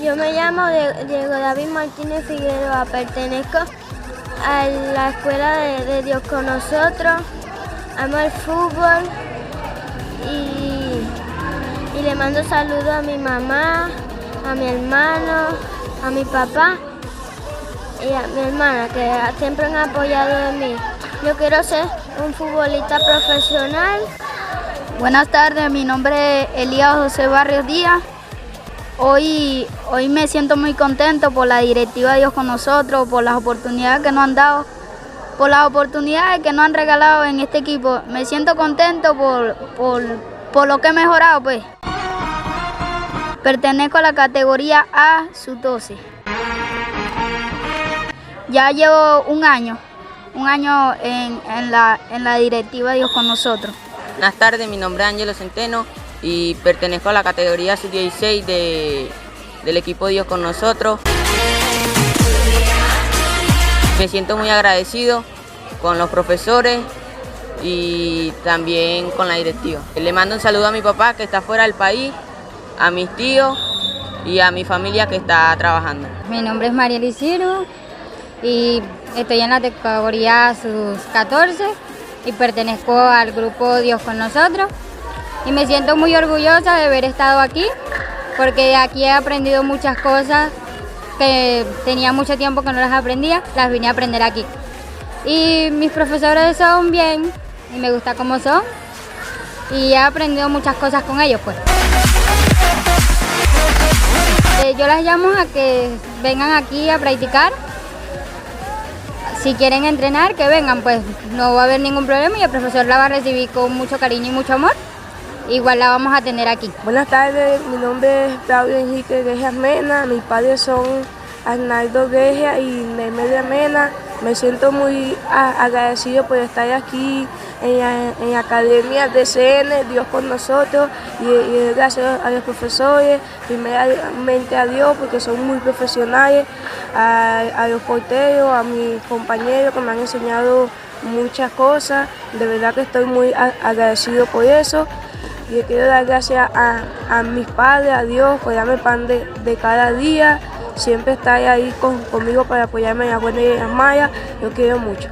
Yo me llamo Diego David Martínez Figueroa, pertenezco a la Escuela de Dios con Nosotros, amo el fútbol y le mando saludos a mi mamá, a mi hermano, a mi papá y a mi hermana, que siempre han apoyado en mí. Yo quiero ser un futbolista profesional. Buenas tardes, mi nombre es Elías José Barrios Díaz. Hoy me siento muy contento por la directiva Dios con Nosotros, por las oportunidades que nos han dado, por las oportunidades que nos han regalado en este equipo. Me siento contento por lo que he mejorado, pues. Pertenezco a la categoría A, sub-12. Ya llevo un año en la directiva Dios con Nosotros. Buenas tardes, mi nombre es Ángelo Centeno y pertenezco a la categoría sub-16 del equipo Dios con Nosotros. Me siento muy agradecido con los profesores y también con la directiva. Le mando un saludo a mi papá que está fuera del país, a mis tíos y a mi familia que está trabajando. Mi nombre es María Liciro y estoy en la categoría sub-14 y pertenezco al grupo Dios con Nosotros. Y me siento muy orgullosa de haber estado aquí, porque de aquí he aprendido muchas cosas que tenía mucho tiempo que no las aprendía, las vine a aprender aquí. Y mis profesores son bien, y me gusta cómo son, y he aprendido muchas cosas con ellos, pues. Yo las llamo a que vengan aquí a practicar. Si quieren entrenar, que vengan, pues no va a haber ningún problema y el profesor la va a recibir con mucho cariño y mucho amor. Igual la vamos a tener aquí. Buenas tardes, mi nombre es Claudio Enrique Gueja Mena, mis padres son Arnaldo Gueja y Nemelia Mena. Me siento muy agradecido por estar aquí en la Academia DCN, Dios con Nosotros, y gracias a los profesores, primeramente a Dios porque son muy profesionales, a los porteros, a mis compañeros que me han enseñado muchas cosas. De verdad que estoy muy agradecido por eso. Y quiero dar gracias a mis padres, a Dios, por darme el pan de cada día. Siempre está ahí conmigo para apoyarme en las buenas y en las malas. Yo quiero mucho.